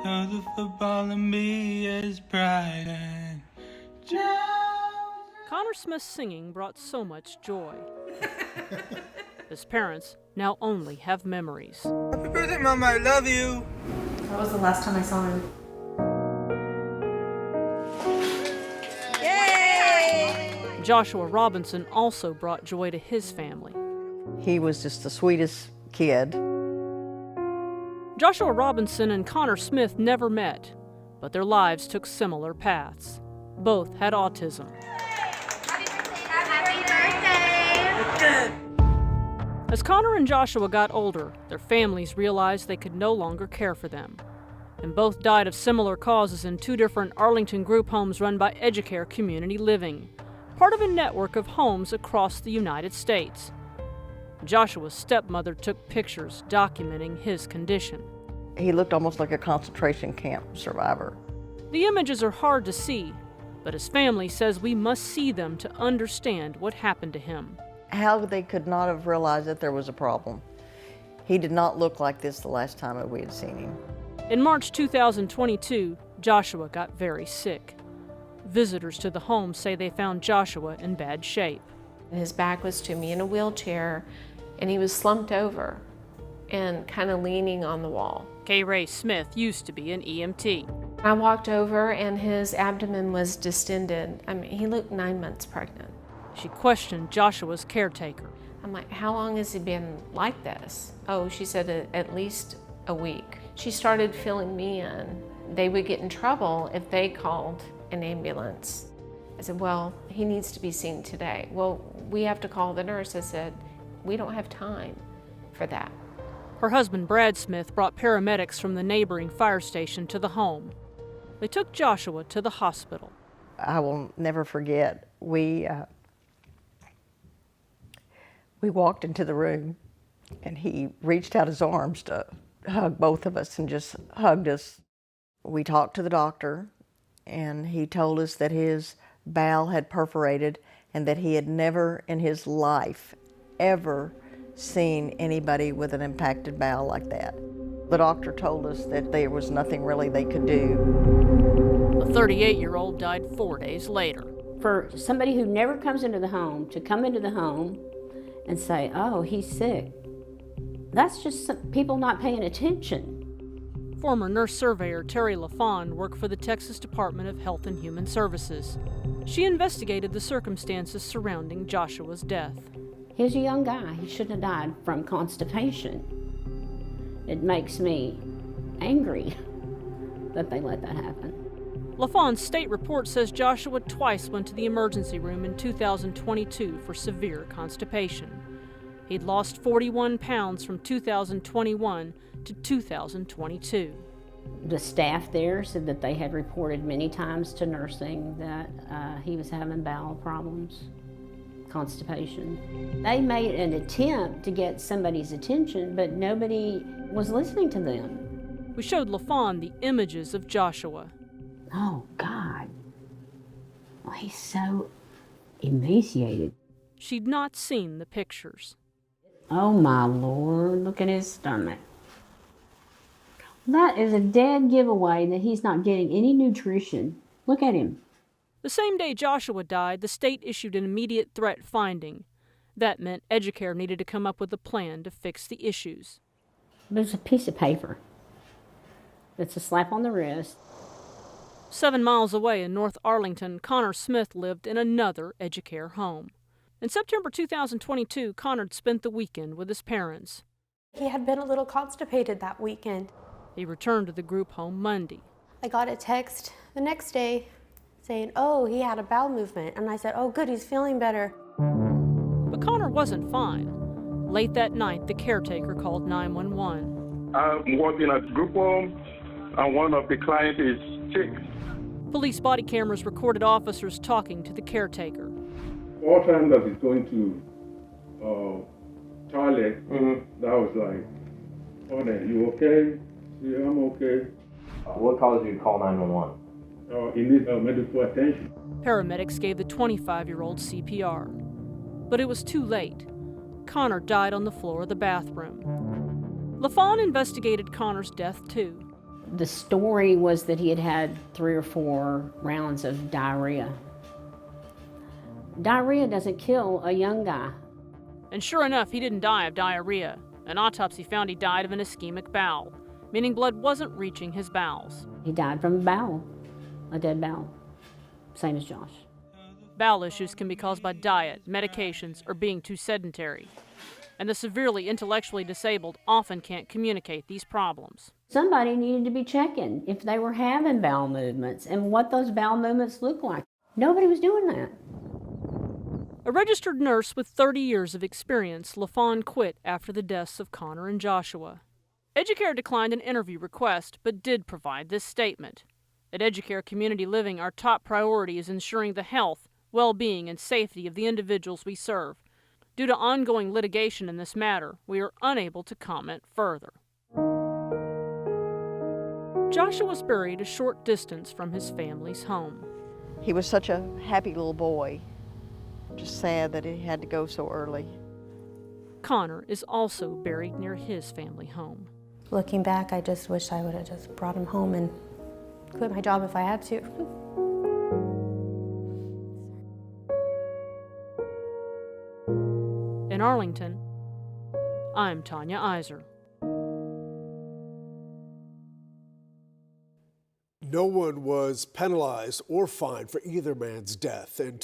Though the football in me is bright and Connor Smith's singing brought so much joy. His parents now only have memories. Happy birthday, Mama, I love you. That was the last time I saw him. Yay! Joshua Robinson also brought joy to his family. He was just the sweetest kid. Joshua Robinson and Connor Smith never met, but their lives took similar paths. Both had autism. As Connor and Joshua got older, their families realized they could no longer care for them. And both died of similar causes in two different Arlington group homes run by EduCare Community Living, part of a network of homes across the United States. Joshua's stepmother took pictures documenting his condition. He looked almost like a concentration camp survivor. The images are hard to see, but his family says we must see them to understand what happened to him. How they could not have realized that there was a problem. He did not look like this the last time that we had seen him. In March 2022, Joshua got very sick. Visitors to the home say they found Joshua in bad shape. His back was to me in a wheelchair, and he was slumped over and kind of leaning on the wall. Kay Ray Smith used to be an EMT. I walked over and his abdomen was distended. I mean, he looked 9 months pregnant. She questioned Joshua's caretaker. I'm like, how long has he been like this? Oh, she said at least a week. She started filling me in. They would get in trouble if they called an ambulance. I said, well, he needs to be seen today. Well, we have to call the nurse. I said, we don't have time for that. Her husband, Brad Smith, brought paramedics from the neighboring fire station to the home. They took Joshua to the hospital. I will never forget, we walked into the room and he reached out his arms to hug both of us and just hugged us. We talked to the doctor and he told us that his bowel had perforated and that he had never in his life ever seen anybody with an impacted bowel like that. The doctor told us that there was nothing really they could do. The 38-year-old died 4 days later. For somebody who never comes into the home to come into the home and say, oh, he's sick, that's just some people not paying attention. Former nurse surveyor Terry LaFawn worked for the Texas Department of Health and Human Services. She investigated the circumstances surrounding Joshua's death. He was a young guy. He shouldn't have died from constipation. It makes me angry that they let that happen. LaFawn's state report says Joshua twice went to the emergency room in 2022 for severe constipation. He'd lost 41 pounds from 2021 to 2022. The staff there said that they had reported many times to nursing that he was having bowel problems, constipation. They made an attempt to get somebody's attention, but nobody was listening to them. We showed LaFawn the images of Joshua. Oh, God. Well, he's so emaciated. She'd not seen the pictures. Oh, my Lord, look at his stomach. That is a dead giveaway that he's not getting any nutrition. Look at him. The same day Joshua died, the state issued an immediate threat finding. That meant EduCare needed to come up with a plan to fix the issues. There's a piece of paper. It's a slap on the wrist. 7 miles away in North Arlington, Connor Smith lived in another EduCare home. In September 2022, Connor spent the weekend with his parents. He had been a little constipated that weekend. He returned to the group home Monday. I got a text the next day saying, oh, he had a bowel movement. And I said, oh, good, he's feeling better. But Connor wasn't fine. Late that night, the caretaker called 911. I'm working at a group home, and one of the clients is sick. Police body cameras recorded officers talking to the caretaker. All time that he's going to toilet, that was like, oh, then, you okay? Yeah, I'm okay. What caused you to call 911? He needs medical attention. Paramedics gave the 25-year-old CPR. But it was too late. Connor died on the floor of the bathroom. LaFawn investigated Connor's death, too. The story was that he had had 3 or 4 rounds of diarrhea. Diarrhea doesn't kill a young guy. And sure enough, he didn't die of diarrhea. An autopsy found he died of an ischemic bowel, meaning blood wasn't reaching his bowels. He died from a bowel, a dead bowel, same as Josh. Bowel issues can be caused by diet, medications, or being too sedentary. And the severely intellectually disabled often can't communicate these problems. Somebody needed to be checking if they were having bowel movements and what those bowel movements look like. Nobody was doing that. A registered nurse with 30 years of experience, LaFawn quit after the deaths of Connor and Joshua. EduCare declined an interview request, but did provide this statement. At EduCare Community Living, our top priority is ensuring the health, well-being, and safety of the individuals we serve. Due to ongoing litigation in this matter, we are unable to comment further. Joshua was buried a short distance from his family's home. He was such a happy little boy. Just sad that he had to go so early. Connor is also buried near his family home. Looking back, I just wish I would have just brought him home and quit my job if I had to. In Arlington, I'm Tanya Iser. No one was penalized or fined for either man's death, and